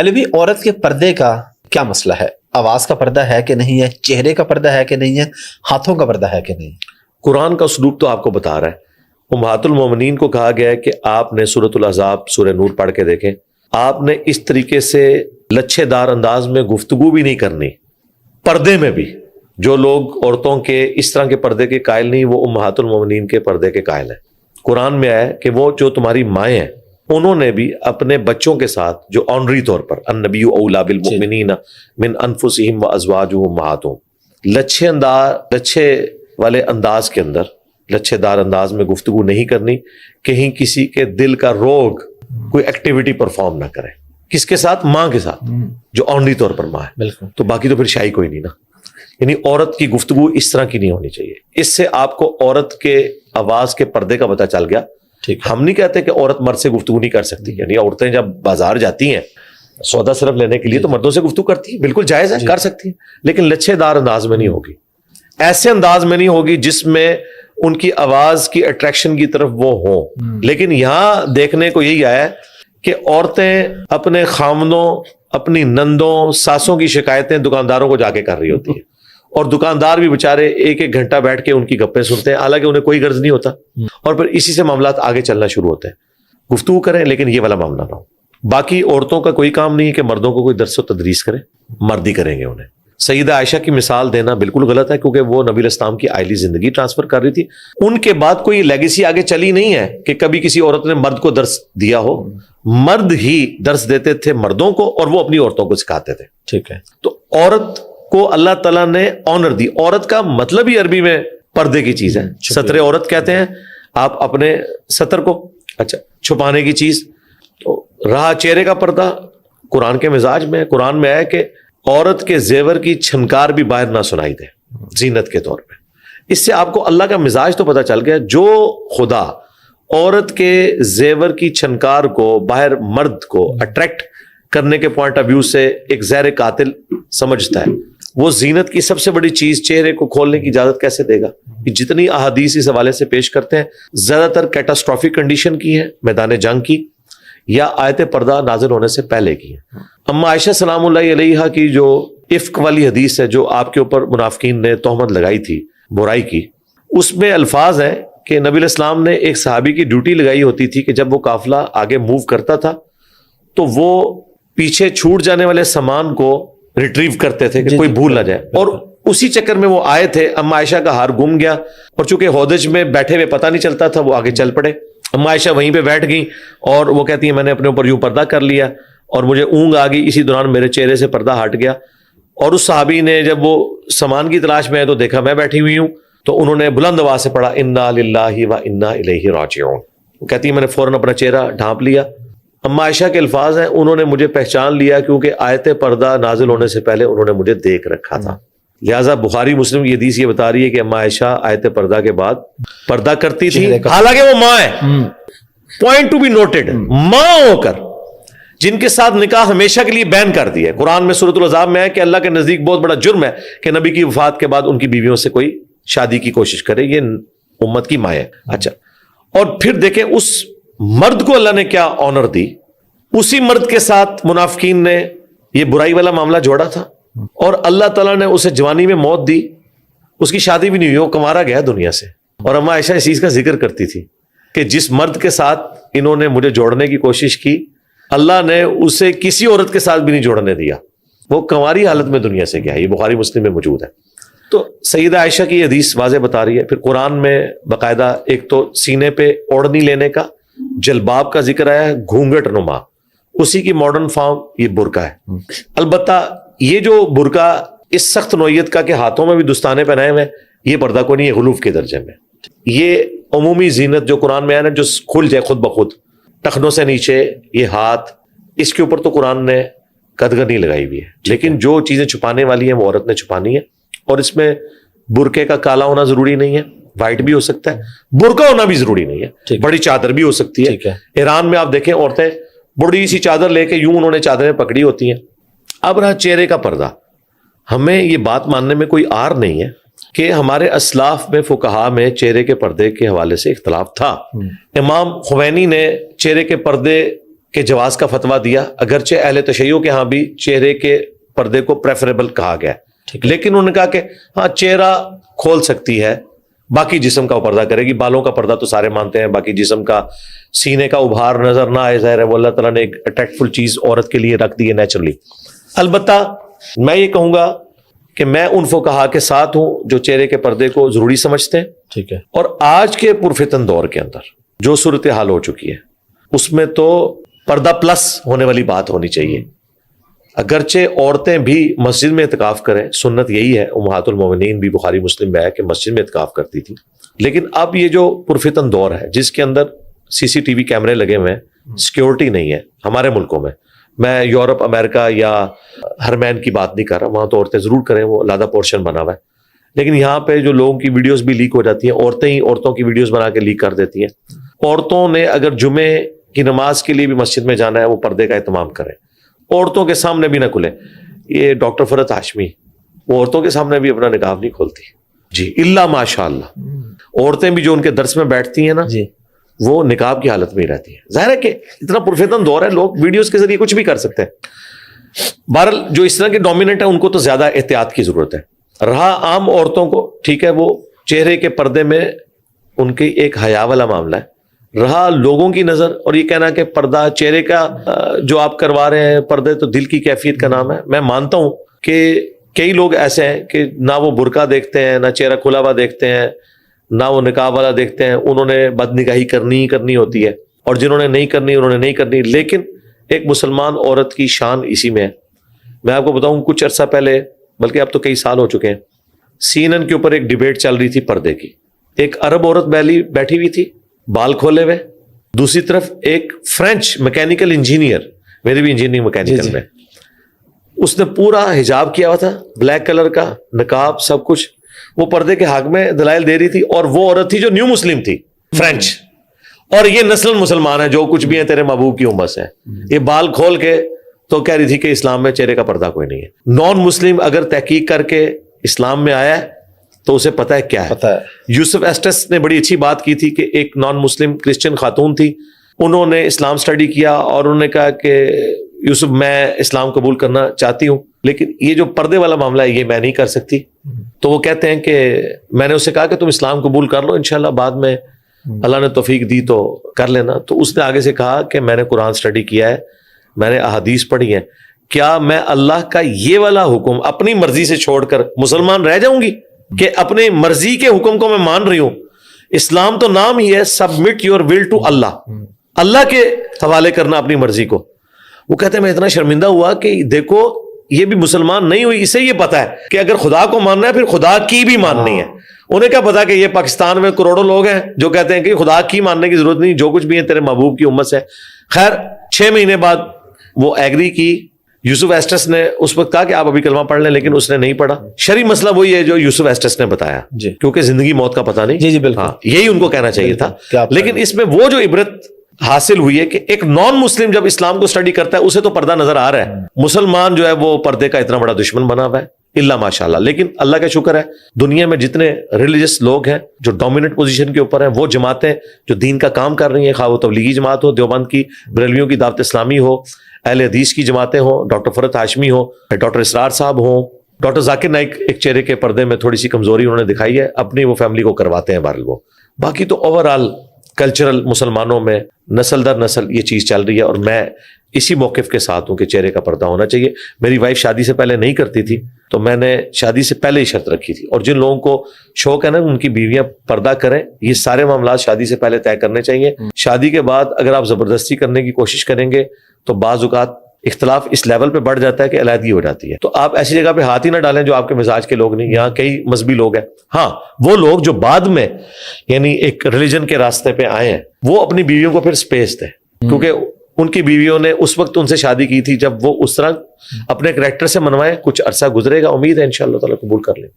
علی بھائی، عورت کے پردے کا کیا مسئلہ ہے؟ آواز کا پردہ ہے کہ نہیں ہے؟ چہرے کا پردہ ہے کہ نہیں ہے؟ ہاتھوں کا پردہ ہے کہ نہیں؟ قرآن کا اسلوب تو آپ کو بتا رہا ہے. امہات المومنین کو کہا گیا ہے کہ آپ نے سورۃ الاحزاب سورہ نور پڑھ کے دیکھیں, آپ نے اس طریقے سے لچھے دار انداز میں گفتگو بھی نہیں کرنی. پردے میں بھی جو لوگ عورتوں کے اس طرح کے پردے کے قائل نہیں, وہ امہات المومنین کے پردے کے قائل ہیں. قرآن میں آیا ہے کہ وہ جو تمہاری مائیں ہیں انہوں نے بھی اپنے بچوں کے ساتھ جو آنری طور پر النبی اولی بالمؤمنین من انفسہم وازواجہم امہاتہم, لچھے والے انداز کے اندر, لچھے دار انداز میں گفتگو نہیں کرنی, کہیں کسی کے دل کا روگ کوئی ایکٹیویٹی پرفارم نہ کرے. کس کے ساتھ؟ ماں کے ساتھ, جو آنری طور پر ماں ہے. بالکل. تو باقی تو پھر شائی کوئی نہیں نا. یعنی عورت کی گفتگو اس طرح کی نہیں ہونی چاہیے. اس سے آپ کو عورت کے آواز کے پردے کا پتہ چل گیا. ہم نہیں کہتے کہ عورت مرد سے گفتگو نہیں کر سکتی. یعنی عورتیں جب بازار جاتی ہیں سودا صرف لینے کے لیے تو مردوں سے گفتگو کرتی ہیں, بالکل جائز ہے, کر سکتی ہیں, لیکن لچھے دار انداز میں نہیں ہوگی, ایسے انداز میں نہیں ہوگی جس میں ان کی آواز کی اٹریکشن کی طرف وہ ہوں. لیکن یہاں دیکھنے کو یہی آیا ہے کہ عورتیں اپنے خامدوں, اپنی نندوں, ساسوں کی شکایتیں دکانداروں کو جا کے کر رہی ہوتی ہیں, اور دکاندار بھی بےچارے ایک ایک گھنٹہ بیٹھ کے ان کی گپیں سنتے ہیں, حالانکہ انہیں کوئی غرض نہیں ہوتا, اور پھر اسی سے معاملات آگے چلنا شروع ہوتے ہیں. گفتگو کریں لیکن یہ والا معاملہ نہ ہو. باقی عورتوں کا کوئی کام نہیں ہے کہ مردوں کو کوئی درس و تدریس کرے, مرد ہی کریں گے انہیں. سیدہ عائشہ کی مثال دینا بالکل غلط ہے, کیونکہ وہ نبی علیہ السلام کی آئلی زندگی ٹرانسفر کر رہی تھی. ان کے بعد کوئی لیگیسی آگے چلی نہیں ہے کہ کبھی کسی عورت نے مرد کو درس دیا ہو. مرد ہی درس دیتے تھے مردوں کو, اور وہ اپنی عورتوں کو سکھاتے تھے. ٹھیک ہے. تو عورت کو اللہ تعالیٰ نے آنر دی. عورت کا مطلب ہی عربی میں پردے کی چیز ہے. ستر عورت کہتے ہیں آپ اپنے ستر کو, اچھا چھپانے کی چیز. تو رہا چہرے کا پردہ, قرآن کے مزاج میں, قرآن میں ہے کہ عورت کے زیور کی چھنکار بھی باہر نہ سنائی دے زینت کے طور پہ. اس سے آپ کو اللہ کا مزاج تو پتہ چل گیا. جو خدا عورت کے زیور کی چھنکار کو باہر مرد کو اٹریکٹ کرنے کے پوائنٹ آف ویو سے ایک زہر قاتل سمجھتا ہے, وہ زینت کی سب سے بڑی چیز چہرے کو کھولنے کی اجازت کیسے دے گا؟ جتنی احادیث اس حوالے سے پیش کرتے ہیں زیادہ تر کیٹاسٹرافک کنڈیشن کی ہے, میدان جنگ کی, یا آیت پردہ نازل ہونے سے پہلے کی ہے. اما عائشہ سلام اللہ علیہا کی جو افک والی حدیث ہے, جو آپ کے اوپر منافقین نے تہمت لگائی تھی برائی کی, اس میں الفاظ ہیں کہ نبی علیہ السلام نے ایک صحابی کی ڈیوٹی لگائی ہوتی تھی کہ جب وہ قافلہ آگے موو کرتا تھا تو وہ پیچھے چھوٹ جانے والے سامان کو ریٹریو کرتے تھے کہ کوئی بھول نہ جائے. اور اسی چکر میں وہ آئے تھے. اما عائشہ کا ہار گم گیا, اور چونکہ ہودج میں بیٹھے ہوئے پتہ نہیں چلتا تھا, وہ آگے چل پڑے. اما عائشہ وہیں پہ بیٹھ گئیں, اور وہ کہتی ہیں میں نے اپنے اوپر یوں پردہ کر لیا اور مجھے اونگ آ گئی. اسی دوران میرے چہرے سے پردہ ہٹ گیا, اور اس صحابی نے جب وہ سامان کی تلاش میں آئے تو دیکھا میں بیٹھی ہوئی ہوں, تو انہوں نے بلند آواز سے پڑھا انا للہ و انا الیہ راجعون. وہ کہتی ہے میں نے فوراً اپنا چہرہ ڈھانپ لیا. اما عائشہ کے الفاظ ہیں انہوں نے مجھے پہچان لیا کیونکہ آیت پردہ نازل ہونے سے پہلے انہوں نے مجھے دیکھ رکھا تھا. لہٰذا بخاری مسلم کی حدیث یہ بتا رہی ہے کہ اما عائشہ آیت پردہ کے بعد پردہ کرتی تھی, حالانکہ وہ ماں ہے. پوائنٹ ٹو بی نوٹڈ, ماں ہو کر جن کے ساتھ نکاح ہمیشہ کے لیے بین کر دیا ہے. قرآن میں سورۃ الاحزاب میں ہے کہ اللہ کے نزدیک بہت بڑا جرم ہے کہ نبی کی وفات کے بعد ان کی بیویوں سے کوئی شادی کی کوشش کرے, یہ امت کی ماں ہے. اچھا, اور پھر دیکھیں اس مرد کو اللہ نے کیا آنر دی. اسی مرد کے ساتھ منافقین نے یہ برائی والا معاملہ جوڑا تھا, اور اللہ تعالیٰ نے اسے جوانی میں موت دی. اس کی شادی بھی نہیں ہوئی, وہ کمارا گیا دنیا سے. اور اما عائشہ اس چیز کا ذکر کرتی تھی کہ جس مرد کے ساتھ انہوں نے مجھے جوڑنے کی کوشش کی, اللہ نے اسے کسی عورت کے ساتھ بھی نہیں جوڑنے دیا, وہ کنواری حالت میں دنیا سے گیا. یہ بخاری مسلم میں موجود ہے. تو سیدہ عائشہ کی حدیث واضح بتا رہی ہے. پھر قرآن میں باقاعدہ ایک تو سینے پہ اوڑھنی لینے کا, جلباب کا ذکر آیا ہے, گھونگھٹ نما, اسی کی ماڈرن فارم یہ برقع ہے. البتہ یہ جو برقع اس سخت نوعیت کا کہ ہاتھوں میں بھی دستانے پہنائے ہوئے, یہ پردہ کو نہیں, یہ غلوف کے درجے میں. یہ عمومی زینت جو قرآن میں ہے نا, جو کھل جائے خود بخود, ٹخنوں سے نیچے یہ ہاتھ, اس کے اوپر تو قرآن نے قدغن نہیں لگائی ہوئی ہے. لیکن جو چیزیں چھپانے والی ہیں وہ عورت نے چھپانی ہے, اور اس میں برقعے کا کالا ہونا ضروری نہیں ہے, وائٹ بھی ہو سکتا ہے. برقع ہونا بھی ضروری نہیں ہے, بڑی چادر بھی ہو سکتی ہے. ایران میں آپ دیکھیں عورتیں بڑی سی چادر لے کے یوں انہوں نے چادریں پکڑی ہوتی ہیں. اب رہا چہرے کا پردہ, ہمیں یہ بات ماننے میں کوئی آر نہیں ہے کہ ہمارے اسلاف میں فقہا میں چہرے کے پردے کے حوالے سے اختلاف تھا. امام خمینی نے چہرے کے پردے کے جواز کا فتویٰ دیا، اگرچہ اہل تشیع کے ہاں بھی چہرے کے پردے کو پریفریبل کہا گیا ہے، لیکن انہوں نے کہا کہ ہاں چہرہ کھول سکتی ہے، باقی جسم کا وہ پردہ کرے گی. بالوں کا پردہ تو سارے مانتے ہیں، باقی جسم کا، سینے کا ابھار نظر نہ آئے، ظاہر ہے وہ اللہ تعالیٰ نے ایک اٹریکٹفل چیز عورت کے لیے رکھ دی ہے نیچرلی. البتہ میں یہ کہوں گا کہ میں ان فقہا کے ساتھ ہوں جو چہرے کے پردے کو ضروری سمجھتے ہیں. ٹھیک ہے. اور آج کے پرفتن دور کے اندر جو صورتحال ہو چکی ہے اس میں تو پردہ پلس ہونے والی بات ہونی چاہیے. اگرچہ عورتیں بھی مسجد میں اعتکاف کریں، سنت یہی ہے، امہات المومنین بھی بخاری مسلم میں ہے کہ مسجد میں اعتکاف کرتی تھی. لیکن اب یہ جو پرفتن دور ہے جس کے اندر CCTV کیمرے لگے ہوئے ہیں، سیکیورٹی نہیں ہے ہمارے ملکوں میں. میں یورپ، امریکہ یا حرمین کی بات نہیں کر رہا، وہاں تو عورتیں ضرور کریں، وہ علیحدہ پورشن بنا ہوا ہے. لیکن یہاں پہ جو لوگوں کی ویڈیوز بھی لیک ہو جاتی ہیں، عورتیں ہی عورتوں کی ویڈیوز بنا کے لیک کر دیتی ہیں. عورتوں نے اگر جمعے کی نماز کے لیے بھی مسجد میں جانا ہے وہ پردے کا اہتمام کریں، عورتوں کے سامنے بھی نہ کھلے. یہ ڈاکٹر فرحت ہاشمی، وہ عورتوں کے سامنے بھی اپنا نقاب نہیں کھولتی جی، الا ماشاء اللہ. عورتیں بھی جو ان کے درس میں بیٹھتی ہیں نا جی، وہ نقاب کی حالت میں ہی رہتی ہیں. ظاہر ہے کہ اتنا پرفتن دور ہے، لوگ ویڈیوز کے ذریعے کچھ بھی کر سکتے ہیں. بہرحال جو اس طرح کے ڈومیننٹ ہیں ان کو تو زیادہ احتیاط کی ضرورت ہے. رہا عام عورتوں کو، ٹھیک ہے، وہ چہرے کے پردے میں ان کی ایک حیا والا معاملہ ہے. رہا لوگوں کی نظر اور یہ کہنا کہ پردہ چہرے کا جو آپ کروا رہے ہیں پردے تو دل کی کیفیت کا نام ہے. میں مانتا ہوں کہ کئی لوگ ایسے ہیں کہ نہ وہ برقع دیکھتے ہیں، نہ چہرہ کھلا ہوا دیکھتے ہیں، نہ وہ نقاب والا دیکھتے ہیں. انہوں نے بد نگاہی کرنی ہی کرنی ہوتی ہے، اور جنہوں نے نہیں کرنی انہوں نے نہیں کرنی. لیکن ایک مسلمان عورت کی شان اسی میں ہے. میں آپ کو بتاؤں کچھ عرصہ پہلے، بلکہ اب تو کئی سال ہو چکے ہیں، CNN کے اوپر ایک ڈیبیٹ چل رہی تھی پردے کی. ایک عرب عورت بیٹھی ہوئی تھی بال کھولے ہوئے، دوسری طرف ایک فرینچ میکینیکل انجینئر، میری بھی انجینئرنگ میکینیکل میں، اس نے پورا حجاب کیا ہوا تھا، بلیک کلر کا نقاب سب کچھ. وہ پردے کے حق میں دلائل دے رہی تھی، اور وہ عورت تھی جو نیو مسلم تھی، فرینچ، اور یہ نسل مسلمان ہے، جو کچھ بھی ہے تیرے محبوب کی امت سے. یہ بال کھول کے تو کہہ رہی تھی کہ اسلام میں چہرے کا پردہ کوئی نہیں ہے. نان مسلم اگر تحقیق کر کے اسلام میں آیا ہے تو اسے پتہ ہے کیا ہے. یوسف ایسٹس نے بڑی اچھی بات کی تھی کہ ایک نان مسلم کرسچن خاتون تھی، انہوں نے اسلام سٹڈی کیا اور انہوں نے کہا کہ یوسف میں اسلام قبول کرنا چاہتی ہوں، لیکن یہ جو پردے والا معاملہ ہے یہ میں نہیں کر سکتی. تو وہ کہتے ہیں کہ میں نے اس سے کہا کہ تم اسلام قبول کر لو، انشاءاللہ بعد میں اللہ نے توفیق دی تو کر لینا. تو اس نے آگے سے کہا کہ میں نے قرآن سٹڈی کیا ہے، میں نے احادیث پڑھی ہیں، کیا میں اللہ کا یہ والا حکم اپنی مرضی سے چھوڑ کر مسلمان رہ جاؤں گی کہ اپنی مرضی کے حکم کو میں مان رہی ہوں؟ اسلام تو نام ہی ہے سبمٹ یور ول ٹو اللہ، اللہ کے حوالے کرنا اپنی مرضی کو. وہ کہتے ہیں میں اتنا شرمندہ ہوا کہ دیکھو یہ بھی مسلمان نہیں ہوئی، اسے یہ پتا ہے کہ اگر خدا کو ماننا ہے پھر خدا کی بھی ماننی ہے. انہیں کیا پتا کہ یہ پاکستان میں کروڑوں لوگ ہیں جو کہتے ہیں کہ خدا کی ماننے کی ضرورت نہیں، جو کچھ بھی ہے تیرے محبوب کی امت سے. خیر 6 مہینے بعد وہ ایگری کی. یوسف ایسٹس نے اس وقت کہا کہ آپ ابھی کلمہ پڑھ لیں، لیکن اس نے نہیں پڑھا. شرعی مسئلہ وہی ہے جو یوسف ایسٹس نے بتایا جی، کیونکہ زندگی موت کا پتہ نہیں. جی جی بالکل، ہاں یہی ان کو کہنا چاہیے تھا. لیکن اس میں وہ جو عبرت حاصل ہوئی ہے کہ ایک نان مسلم جب اسلام کو سٹڈی کرتا ہے اسے تو پردہ نظر آ رہا ہے، مسلمان جو ہے وہ پردے کا اتنا بڑا دشمن بنا ہوا ہے، اللہ ماشاءاللہ. لیکن اللہ کا شکر ہے دنیا میں جتنے ریلیجس لوگ ہیں جو ڈومیننٹ پوزیشن کے اوپر ہیں، وہ جماعتیں جو دین کا کام کر رہی ہیں، خواہ وہ تبلیغی جماعت ہو، دیوبند کی، بریلویوں کی دعوت اسلامی ہو، اہل حدیث کی جماعتیں ہوں، ڈاکٹر فرحت ہاشمی ہو، ڈاکٹر اسرار صاحب ہوں، ڈاکٹر ذاکر نائک ایک چہرے کے پردے میں تھوڑی سی کمزوری انہوں نے دکھائی ہے، اپنی وہ فیملی کو کرواتے ہیں بہرحال. وہ باقی تو اوور آل کلچرل مسلمانوں میں نسل در نسل یہ چیز چل رہی ہے، اور میں اسی موقف کے ساتھ ہوں کہ چہرے کا پردہ ہونا چاہیے. میری وائف شادی سے پہلے نہیں کرتی تھی تو میں نے شادی سے پہلے ہی شرط رکھی تھی. اور جن لوگوں کو شوق ہے نا ان کی بیویاں پردہ کریں، یہ سارے معاملات شادی سے پہلے طے کرنے چاہیے. شادی کے بعد اگر آپ زبردستی کرنے کی کوشش کریں گے تو بعض اوقات اختلاف اس لیول پہ بڑھ جاتا ہے کہ علیحدگی ہو جاتی ہے. تو آپ ایسی جگہ پہ ہاتھ ہی نہ ڈالیں جو آپ کے مزاج کے لوگ نہیں. یہاں کئی مذہبی لوگ ہیں، ہاں وہ لوگ جو بعد میں یعنی ایک ریلیجن کے راستے پہ آئے ہیں وہ اپنی بیویوں کو پھر سپیس دیں، کیونکہ ان کی بیویوں نے اس وقت ان سے شادی کی تھی جب وہ اس طرح اپنے کریکٹر سے منوائیں. کچھ عرصہ گزرے گا، امید ہے انشاءاللہ تعالیٰ قبول کر لیں.